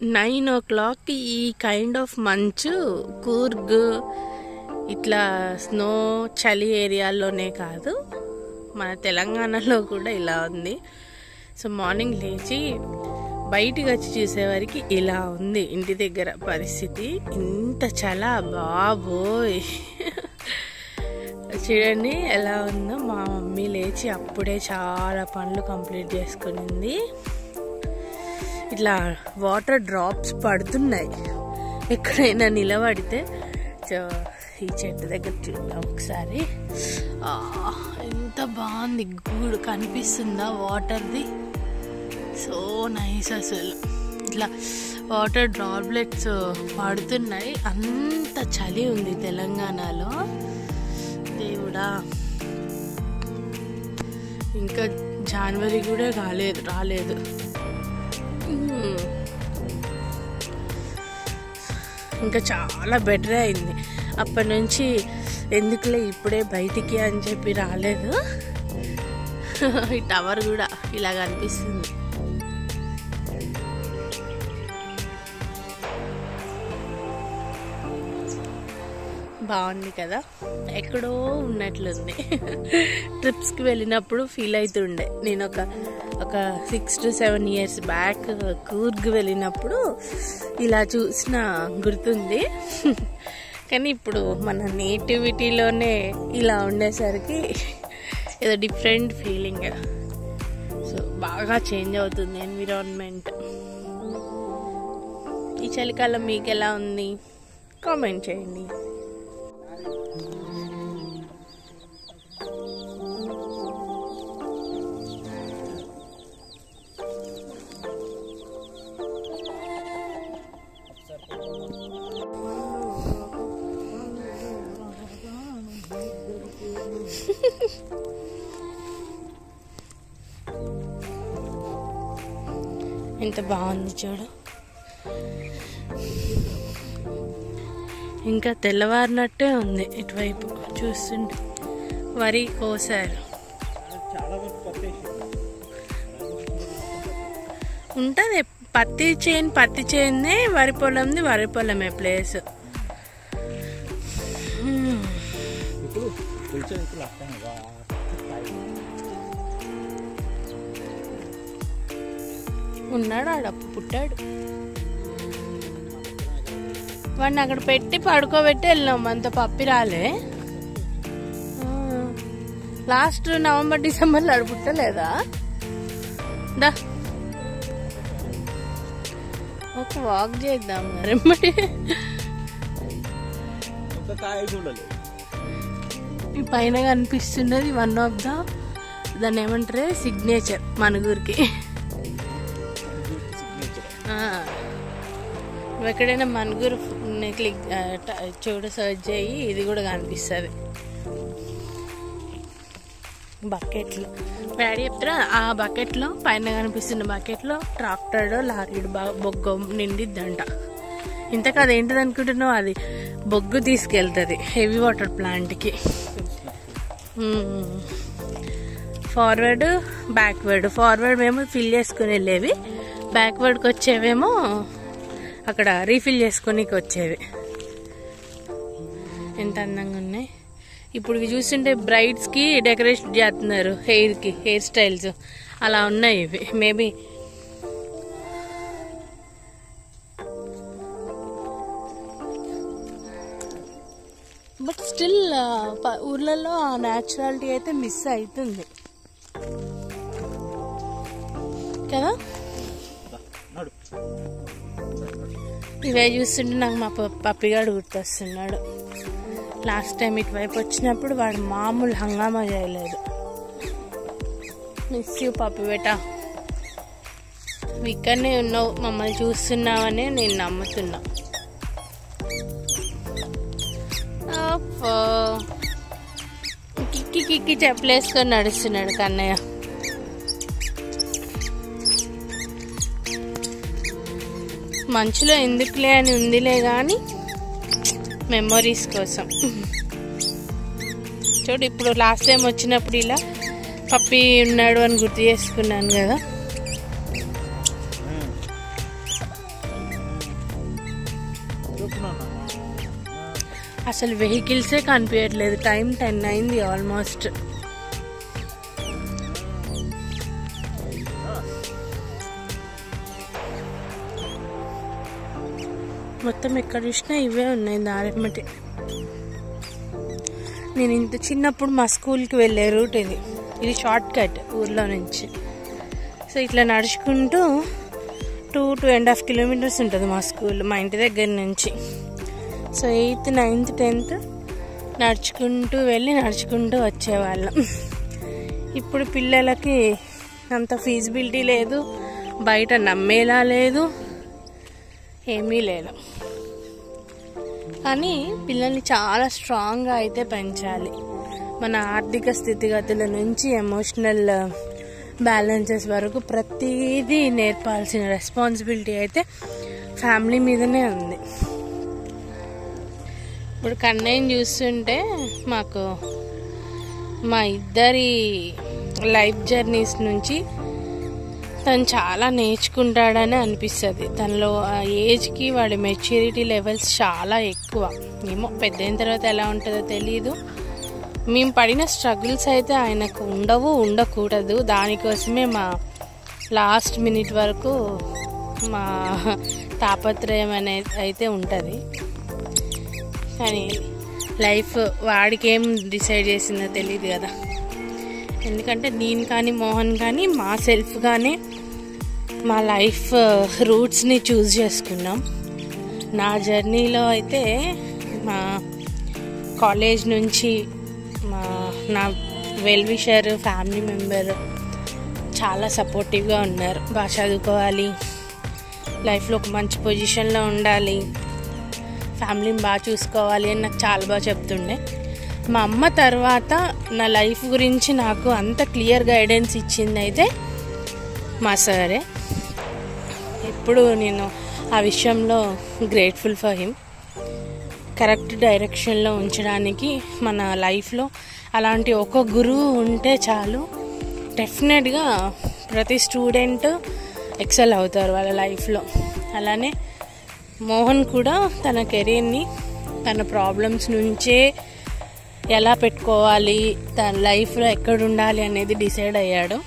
9 o'clock ఈ kind of మంచు కూర్గ్ ఇట్లా స్నో చలి ఏరియాల్లోనే కాదు, మన తెలంగాణలో కూడా ఇలా ఉంది. సో మార్నింగ్ లేచి బయటికి వచ్చి చూసేవారికి ఇలా ఉంది ఇంటి దగ్గర పరిస్థితి. ఇంత చలా బాబోయ్. చూడండి ఎలా ఉందో. మా మమ్మీ లేచి అప్పుడే చాలా పనులు కంప్లీట్ చేసుకునింది. ఇట్లా వాటర్ డ్రాప్స్ పడుతున్నాయి. ఎక్కడైనా నిలబడితే ఈ చెట్టు దగ్గర చూద్దాం ఒకసారి. ఎంత బాగుంది, గూడు కనిపిస్తుందా వాటర్ది. సో నైస్ అసలు. ఇట్లా వాటర్ డ్రాప్లెట్స్ పడుతున్నాయి. అంత చలి ఉంది తెలంగాణలో. దేవుడా, ఇంకా జనవరి కూడా రాలేదు. ఇంకా చాలా బెటర్ అయింది. అప్పటి నుంచి ఎందుకులే ఇప్పుడే బయటికి అని చెప్పి రాలేదు. ఈ టవర్ కూడా ఇలా కనిపిస్తుంది. బాగుంది కదా, ఎక్కడో ఉన్నట్లుంది. ట్రిప్స్కి వెళ్ళినప్పుడు ఫీల్ అవుతుండే. నేను ఒక 6 to 7 years బ్యాక్ కూర్గ్ వెళ్ళినప్పుడు ఇలా చూసిన గుర్తుంది. కానీ ఇప్పుడు మన నేటివిటీలోనే ఇలా ఉండేసరికి ఏదో డిఫరెంట్ ఫీలింగ్. సో బాగా చేంజ్ అవుతుంది ఎన్విరాన్మెంట్. ఈ చలికాలం మీకు ఎలా ఉంది కామెంట్ చేయండి. ఎంత బాగుంది చూడు. ఇంకా తెల్లవారినట్టే ఉంది. ఇటువైపు చూస్తుంటే వరి కోసారు. ఉంటుంది పత్తి చేయందే, వరి పొలమే ప్లేస్. ఉన్నాడు ఆడప్పు పుట్టాడు. వాడిని అక్కడ పెట్టి పడుకోబెట్టి వెళ్ళినాం. అంత పప్పి రాలే. లాస్ట్ నవంబర్ డిసెంబర్లో ఆడు పుట్టలేదా? దా ఒక వాక్ చేద్దాం మరి. ఈ పైన కనిపిస్తున్నది వన్ ఆఫ్ దాన్ని ఏమంటారే సిగ్నేచర్ మనుగురికి. ఎక్కడైనా మనుగురు క్లిక్ సర్చ్ చేయి, ఇది కూడా కనిపిస్తుంది. బకెట్లు డాడీ చెప్తారా, ఆ బకెట్లో పైన కనిపిస్తున్న బకెట్లో ట్రాక్టర్ లారీ బొగ్గు నిండిద్దంట. ఇంతకు అదేంటిది అనుకుంటున్నావు? అది బొగ్గు తీసుకెళ్తుంది హెవీ వాటర్ ప్లాంట్కి. ఫార్వర్డ్ ఫార్వర్డ్ మేము ఫిల్ చేసుకుని వెళ్ళేవి, బ్యాక్వర్డ్కి వచ్చేవేమో అక్కడ రీఫిల్ చేసుకునేకి వచ్చేవి. ఎంత అందంగా ఉన్నాయి. ఇప్పుడు ఇవి చూస్తుంటే బ్రైడ్స్కి డెకరేషన్ చేస్తున్నారు, హెయిర్ స్టైల్స్ అలా ఉన్నాయి ఇవి. మేబీ బట్ స్టిల్ ఊర్లలో ఆ న్యాచురాలిటీ అయితే మిస్ అవుతుంది కదా. ఇవే చూస్తుంటే నాకు మా పప్పిగాడు గుర్తొస్తున్నాడు. లాస్ట్ టైం ఇటువైపు వచ్చినప్పుడు వాడు మామూలు హంగామా చేయలేదు. మిస్ యూ పప్పి బేటా. ఇక్కడనే ఉన్నావు, మమ్మల్ని చూస్తున్నావని నేను నమ్ముతున్నా. కిక్కి చెప్పులేసుకొని నడుస్తున్నాడు కన్నయ్య. మంచులో ఎందుకులే అని ఉందిలే కానీ మెమొరీస్ కోసం. చూడు, ఇప్పుడు లాస్ట్ టైం వచ్చినప్పుడు ఇలా పప్పి ఉన్నాడు అని గుర్తు చేసుకున్నాను కదా. అసలు వెహికల్సే కనిపించట్లేదు. టైం 10 అయింది ఆల్మోస్ట్. మొత్తం ఎక్కడ చూసినా ఇవే ఉన్నాయి దారెమ్మటి. నేను ఇంత చిన్నప్పుడు మా స్కూల్కి వెళ్ళే రూట్ ఇది షార్ట్ కట్ ఊర్లో నుంచి. సో ఇట్లా నడుచుకుంటూ 2.5 కిలోమీటర్స్ ఉంటుంది మా స్కూల్, మా ఇంటి దగ్గర నుంచి. సో 8th, 9th, 10th నడుచుకుంటూ వెళ్ళి నడుచుకుంటూ వచ్చేవాళ్ళం. ఇప్పుడు పిల్లలకి అంత ఫీజిబిలిటీ లేదు, బయట నమ్మేలా లేదు, ఏమీ లేదు. కానీ పిల్లల్ని చాలా స్ట్రాంగ్గా అయితే పెంచాలి. మన ఆర్థిక స్థితిగతుల నుంచి ఎమోషనల్ బ్యాలెన్సెస్ వరకు ప్రతిదీ నేర్పాల్సిన రెస్పాన్సిబిలిటీ అయితే ఫ్యామిలీ మీదనే ఉంది. ఇప్పుడు కన్నయ్యని చూస్తుంటే మాకు మా ఇద్దరి లైఫ్ జర్నీస్ నుంచి తను చాలా నేర్చుకుంటాడని అనిపిస్తుంది. తనలో ఏజ్కి వాడి మెచ్యూరిటీ లెవెల్స్ చాలా ఎక్కువ. ఏమో పెద్ద అయిన తర్వాత ఎలా ఉంటుందో తెలియదు. మేము పడిన స్ట్రగుల్స్ అయితే ఆయనకు ఉండకూడదు. దానికోసమే మా లాస్ట్ మినిట్ వరకు మా తాపత్రయం అనేది అయితే ఉంటుంది. కానీ లైఫ్ వాడికి ఏం డిసైడ్ చేసిందో తెలియదు కదా. ఎందుకంటే నేను కానీ మోహన్ కానీ మా సెల్ఫ్గానే మా లైఫ్ రూట్స్ని చూస్ చేసుకున్నాం. నా జర్నీలో అయితే మా కాలేజ్ నుంచి నా వెల్ విషర్ ఫ్యామిలీ మెంబర్ చాలా సపోర్టివ్గా ఉన్నారు. బాగా చదువుకోవాలి, లైఫ్లో ఒక మంచి పొజిషన్లో ఉండాలి, ఫ్యామిలీని బాగా చూసుకోవాలి అని నాకు చాలా బాగా చెప్తుండే. మా అమ్మ తర్వాత నా లైఫ్ గురించి నాకు అంత క్లియర్ గైడెన్స్ ఇచ్చింది అయితే మా సారే. ఎప్పుడు నేను ఆ విషయంలో గ్రేట్ఫుల్ ఫర్ హిమ్. కరెక్ట్ డైరెక్షన్లో ఉంచడానికి మన లైఫ్లో అలాంటి ఒక గురువు ఉంటే చాలు. డెఫినెట్గా ప్రతి స్టూడెంట్ ఎక్సెల్ అవుతారు వాళ్ళ లైఫ్లో. అలానే మోహన్ కూడా తన కెరీర్ని తన ప్రాబ్లమ్స్ నుంచే ఎలా పెట్టుకోవాలి, తన లైఫ్లో ఎక్కడ ఉండాలి అనేది డిసైడ్ అయ్యాడు.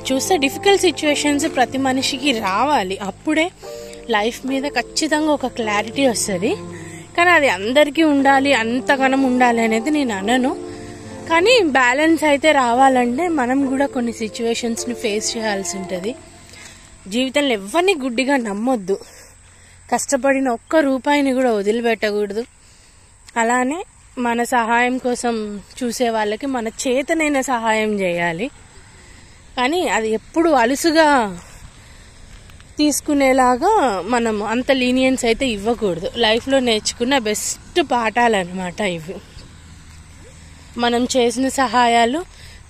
చూస్తే డిఫికల్ట్ సిచ్యువేషన్స్ ప్రతి మనిషికి రావాలి, అప్పుడే లైఫ్ మీద ఖచ్చితంగా ఒక క్లారిటీ వస్తుంది. కానీ అది అందరికీ ఉండాలి, అంతగానం ఉండాలి అనేది నేను అనను. కానీ బ్యాలెన్స్ అయితే రావాలంటే మనం కూడా కొన్ని సిచ్యువేషన్స్ని ఫేస్ చేయాల్సి ఉంటుంది. జీవితంలో ఎవరిని గుడ్డిగా నమ్మొద్దు. కష్టపడిన ఒక్క రూపాయిని కూడా వదిలిపెట్టకూడదు. అలానే మన సహాయం కోసం చూసే వాళ్ళకి మన చేతనైన సహాయం చేయాలి. కానీ అది ఎప్పుడు అలుసుగా తీసుకునేలాగా మనం అంత లీనియన్స్ అయితే ఇవ్వకూడదు. లైఫ్లో నేర్చుకున్న బెస్ట్ పాఠాలు అన్నమాట ఇవి. మనం చేసిన సహాయాలు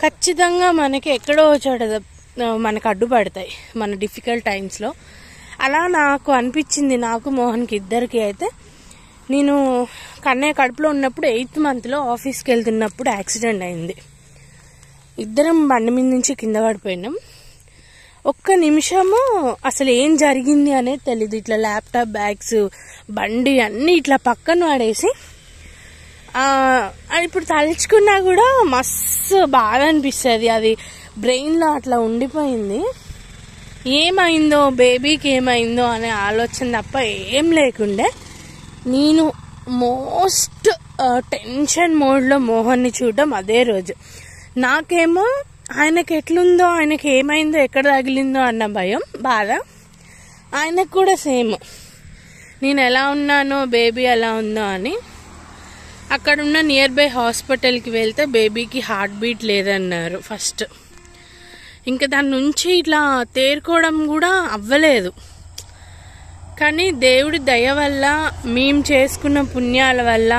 ఖచ్చితంగా మనకి ఎక్కడో చోట మనకు అడ్డుపడతాయి మన డిఫికల్ట్ టైమ్స్లో. అలా నాకు అనిపించింది, నాకు మోహన్కి ఇద్దరికి. అయితే నేను కన్నయ్య కడుపులో ఉన్నప్పుడు 8th monthలో ఆఫీస్కి వెళ్తున్నప్పుడు యాక్సిడెంట్ అయింది. ఇద్దరం బండి మీద నుంచి కింద పడిపోయినాం. ఒక్క నిమిషము అసలు ఏం జరిగింది అనేది తెలీదు. ఇట్లా ల్యాప్టాప్, బ్యాగ్స్, బండి అన్నీ ఇట్లా పక్కన పడేసి ఇప్పుడు తలుచుకున్నా కూడా మస్తు బాధ అనిపిస్తుంది. అది బ్రెయిన్లో అట్లా ఉండిపోయింది. ఏమైందో, బేబీకి ఏమైందో అనే ఆలోచన తప్ప ఏం లేకుండే. నేను మోస్ట్ టెన్షన్ మోడ్లో మోహన్ని చూడడం అదే రోజు. నాకేమో ఆయనకి ఎట్లుందో, ఆయనకి ఏమైందో, ఎక్కడ తగిలిందో అన్న భయం, బాధ. ఆయనకు కూడా సేమ్, నేను ఎలా ఉన్నానో, బేబీ ఎలా ఉందో అని. అక్కడున్న నియర్ బై హాస్పిటల్కి వెళ్తే బేబీకి హార్ట్ బీట్ లేదన్నారు ఫస్ట్. ఇంకా దాని నుంచి ఇట్లా తేరుకోవడం కూడా అవ్వలేదు. కానీ దేవుడి దయ వల్ల, మేము చేసుకున్న పుణ్యాల వల్ల,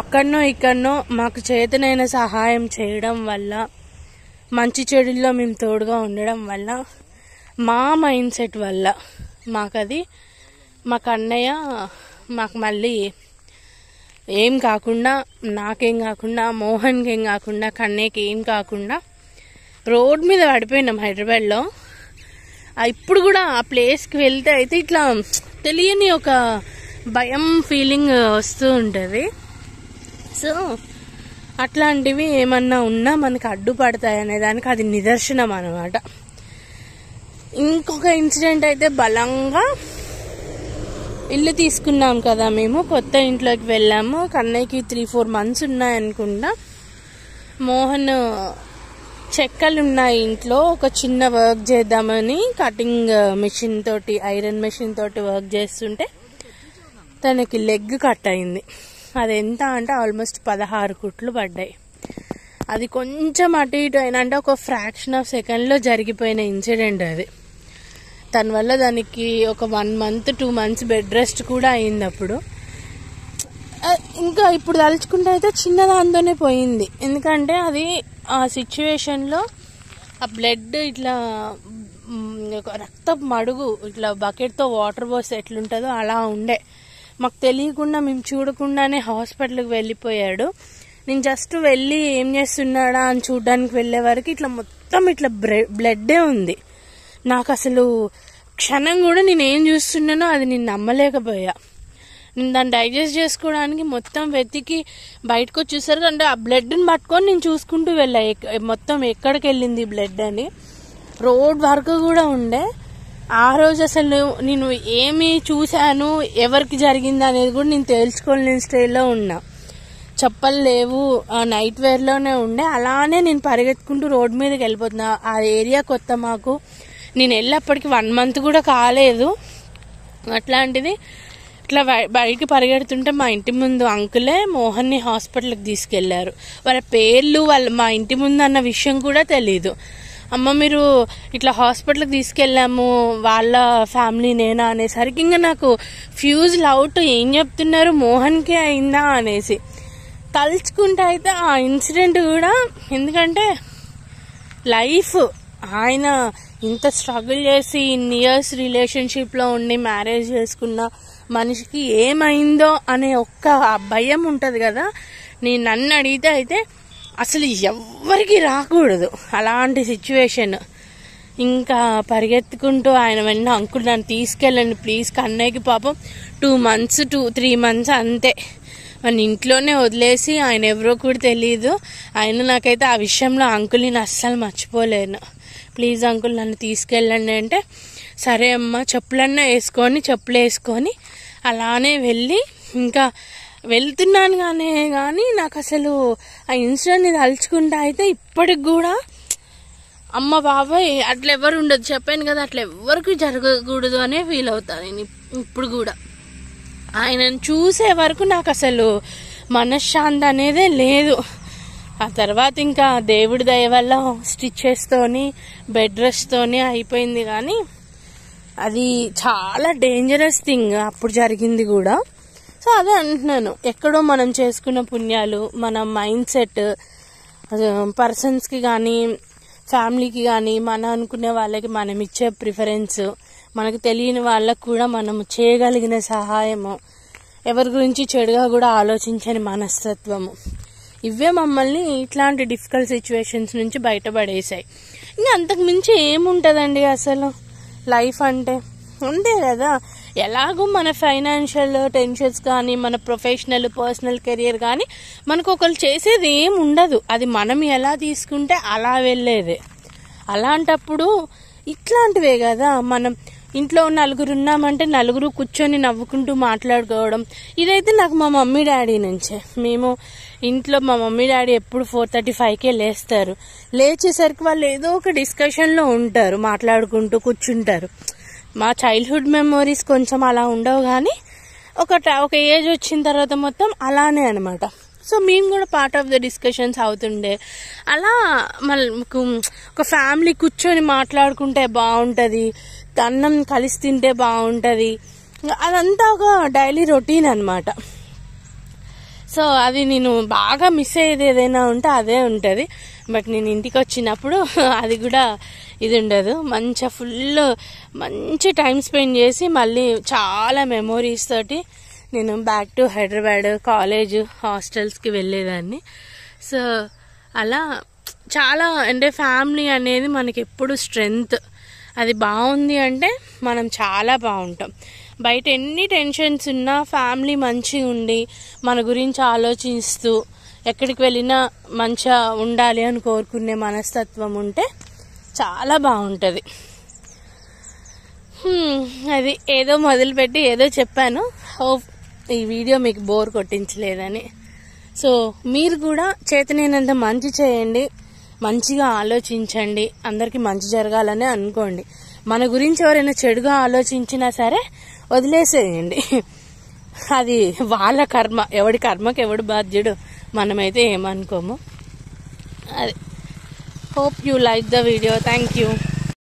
అక్కడనో ఇక్కడనో మాకు చేతనైన సహాయం చేయడం వల్ల, మంచి చెడుల్లో మేము తోడుగా ఉండడం వల్ల, మా మైండ్ సెట్ వల్ల మాకది, మా కన్నయ్య మాకు మళ్ళీ ఏం కాకుండా, నాకేం కాకుండా, మోహన్కి ఏం కాకుండా, కన్నయ్యకి ఏం కాకుండా రోడ్ మీద పడిపోయినాం హైదరాబాద్లో. ఇప్పుడు కూడా ఆ ప్లేస్కి వెళ్తే అయితే ఇట్లా తెలియని ఒక భయం ఫీలింగ్ వస్తూ ఉంటుంది. సో అట్లాంటివి ఏమన్నా ఉన్నా మనకు అడ్డుపడతాయి అనే దానికి అది నిదర్శనం అన్నమాట. ఇంకొక ఇన్సిడెంట్ అయితే, బలంగా ఇల్లు తీసుకున్నాం కదా మేము, కొత్త ఇంట్లోకి వెళ్ళాము. కన్నయ్యకి 3-4 months ఉన్నాయనుకుంటా. మోహన్ చెక్కలు ఉన్నాయి ఇంట్లో, ఒక చిన్న వర్క్ చేద్దామని కటింగ్ మెషిన్ తోటి, ఐరన్ మెషిన్ తోటి వర్క్ చేస్తుంటే తనకి లెగ్ కట్ అయింది. అది ఎంత అంటే ఆల్మోస్ట్ 16 కుట్లు పడ్డాయి. అది కొంచెం అటు ఇటు అయినా అంటే ఒక ఫ్రాక్షన్ ఆఫ్ సెకండ్లో జరిగిపోయిన ఇన్సిడెంట్ అది. దాని వల్ల దానికి ఒక 1 month 2 months బెడ్ రెస్ట్ కూడా అయింది అప్పుడు. ఇంకా ఇప్పుడు తలుచుకుంటే అయితే చిన్నదాంతోనే పోయింది. ఎందుకంటే అది ఆ సిచ్యువేషన్లో ఆ బ్లడ్ ఇట్లా రక్తపు మడుగు ఇట్లా బకెట్తో వాటర్ పోస్తే ఎట్లుంటుందో అలా ఉండే. మాకు తెలియకుండా, మేము చూడకుండానే హాస్పిటల్కి వెళ్ళిపోయాడు. నేను జస్ట్ వెళ్ళి ఏం చేస్తున్నాడా అని చూడడానికి వెళ్ళే వరకు ఇట్లా మొత్తం ఇట్లా బ్లడ్డే ఉంది. నాకు అసలు క్షణం కూడా నేను ఏం చూస్తున్నానో అది నేను నమ్మలేకపోయా. నేను దాన్ని డైజెస్ట్ చేసుకోవడానికి మొత్తం వెతికి బయటకు వచ్చి చూసారు అంటే ఆ బ్లడ్ని పట్టుకొని నేను చూసుకుంటూ వెళ్ళా మొత్తం ఎక్కడికి వెళ్ళింది బ్లడ్ అని. రోడ్ వరకు కూడా ఉండే. ఆ రోజు అసలు నేను ఏమి చూశాను, ఎవరికి జరిగింది అనేది కూడా నేను తేల్చుకోలేని స్టేజ్లో ఉన్నా. చెప్పలు లేవు, నైట్ వేర్లోనే ఉండే. అలానే నేను పరిగెత్తుకుంటూ రోడ్ మీదకి వెళ్ళిపోతున్నా. ఆ ఏరియా కొత్త మాకు. నేను వెళ్ళేప్పటికి 1 month కూడా కాలేదు. అట్లాంటిది ఇట్లా బయటికి పరిగెడుతుంటే మా ఇంటి ముందు అంకులే మోహన్ని హాస్పిటల్కి తీసుకెళ్లారు. వాళ్ళ పేర్లు మా ఇంటి ముందు అన్న విషయం కూడా తెలీదు. అమ్మ మీరు ఇట్లా హాస్పిటల్కి తీసుకెళ్ళాము, వాళ్ళ ఫ్యామిలీ నేనా అనేసరికి ఇంకా నాకు ఫ్యూజ్ అవుట్. ఏం చెప్తున్నారు, మోహన్కే అయిందా అనేసి తలుచుకుంటే అయితే ఆ ఇన్సిడెంట్ కూడా, ఎందుకంటే లైఫ్ ఆయన ఇంత స్ట్రగుల్ చేసి ఇన్ని ఇయర్స్ రిలేషన్షిప్లో ఉండి మ్యారేజ్ చేసుకున్న మనిషికి ఏమైందో అనే ఒక్క భయం ఉంటుంది కదా. నన్ను అడిగితే అయితే అసలు ఎవ్వరికి రాకూడదు అలాంటి సిచ్యువేషన్. ఇంకా పరిగెత్తుకుంటూ ఆయన వెంట అంకుల్ నన్ను తీసుకెళ్ళండి ప్లీజ్, కన్నయ్యకి పాపం 2 months 2-3 months అంతే. మన ఇంట్లోనే వదిలేసి ఆయన ఎవరో కూడా తెలియదు. ఆయన నాకైతే ఆ విషయంలో అంకుల్ని నేను అస్సలు మర్చిపోలేను. ప్లీజ్ అంకుల్ నన్ను తీసుకెళ్ళండి అంటే, సరే అమ్మ చెప్పులు వేసుకొని అలానే వెళ్ళి ఇంకా వెళ్తున్నాను. కానీ నాకు అసలు ఆ ఇన్సిడెంట్ని తలుచుకుంటా అయితే ఇప్పటికి కూడా అమ్మ బాబాయ్ అట్లా ఎవరు ఉండదు, చెప్పాను కదా అట్లా ఎవరికి జరగకూడదు అనే ఫీల్ అవుతాను నేను ఇప్పుడు కూడా. ఆయనను చూసే వరకు నాకు అసలు మనశ్శాంతి అనేదే లేదు. ఆ తర్వాత ఇంకా దేవుడి దయ వల్ల స్టిచెస్తోని బెడ్ రెస్ట్తోని అయిపోయింది. కానీ అది చాలా డేంజరస్ థింగ్ అప్పుడు జరిగింది కూడా. సో అదే అంటున్నాను, ఎక్కడో మనం చేసుకున్న పుణ్యాలు, మన మైండ్ సెట్, పర్సన్స్కి కానీ ఫ్యామిలీకి కానీ, మన అనుకునే వాళ్ళకి మనం ఇచ్చే ప్రిఫరెన్స్, మనకు తెలియని వాళ్ళకు కూడా మనం చేయగలిగిన సహాయము, ఎవరి గురించి చెడుగా కూడా ఆలోచించని మనస్తత్వము, ఇవే మమ్మల్ని ఇట్లాంటి డిఫికల్ట్ సిచ్యువేషన్స్ నుంచి బయటపడేసాయి. ఇంకా అంతకు మించి ఏముంటుందండి అసలు లైఫ్ అంటే. అంతే కదా, ఎలాగో మన ఫైనాన్షియల్ టెన్షన్స్ కానీ, మన ప్రొఫెషనల్ పర్సనల్ కెరియర్ కానీ మనకు ఒకరు చేసేది ఏం ఉండదు. అది మనం ఎలా తీసుకుంటే అలా వెళ్ళేదే. అలాంటప్పుడు ఇట్లాంటివే కదా, మనం ఇంట్లో 4 ఉన్నామంటే 4 కూర్చొని నవ్వుకుంటూ మాట్లాడుకోవడం. ఇదైతే నాకు మా మమ్మీ డాడీ నుంచే. మేము ఇంట్లో మా మమ్మీ డాడీ ఎప్పుడు 4:35కే లేస్తారు. లేచేసరికి వాళ్ళు ఏదో ఒక డిస్కషన్లో ఉంటారు, మాట్లాడుకుంటూ కూర్చుంటారు. మా చైల్డ్హుడ్ మెమోరీస్ కొంచెం అలా ఉండవు, కానీ ఒక ఏజ్ వచ్చిన తర్వాత మొత్తం అలానే అనమాట. సో మేము కూడా పార్ట్ ఆఫ్ ద డిస్కషన్స్ అవుతుండే. అలా మనకు ఒక ఫ్యామిలీ కూర్చొని మాట్లాడుకుంటే బాగుంటుంది, అన్నం కలిసి తింటే బాగుంటుంది, అదంతా ఒక డైలీ రొటీన్ అనమాట. సో అది నేను బాగా మిస్ అయ్యేది ఏదైనా ఉంటే అదే ఉంటుంది. బట్ నేను ఇంటికి వచ్చినప్పుడు అది కూడా ఇది ఉండదు. మంచి టైం స్పెండ్ చేసి మళ్ళీ చాలా మెమోరీస్ తోటి నేను బ్యాక్ టు హైదరాబాద్ కాలేజ్ హాస్టల్స్కి వెళ్ళేదాన్ని. సో అలా చాలా అంటే ఫ్యామిలీ అనేది మనకి ఎప్పుడు స్ట్రెంగ్త్. అది బాగుంది అంటే మనం చాలా బాగుంటాం. బయట ఎన్ని టెన్షన్స్ ఉన్నా ఫ్యామిలీ మంచిగా ఉండి మన గురించి ఆలోచిస్తూ ఎక్కడికి వెళ్ళినా మంచిగా ఉండాలి అని కోరుకునే మనస్తత్వం ఉంటే చాలా బాగుంటుంది. అది ఏదో మొదలుపెట్టి ఏదో చెప్పాను. హోప్ ఈ వీడియో మీకు బోర్ కొట్టించలేదని. సో మీరు కూడా చేతనైనంత మంచి చేయండి, మంచిగా ఆలోచించండి, అందరికీ మంచి జరగాలని అనుకోండి. మన గురించి ఎవరైనా చెడుగా ఆలోచించినా సరే వదిలేసేయండి. అది వాళ్ళ కర్మ, ఎవడి కర్మకి ఎవడు బాధ్యుడు, మనమైతే ఏమనుకోము. అది hope you like the video. Thank you.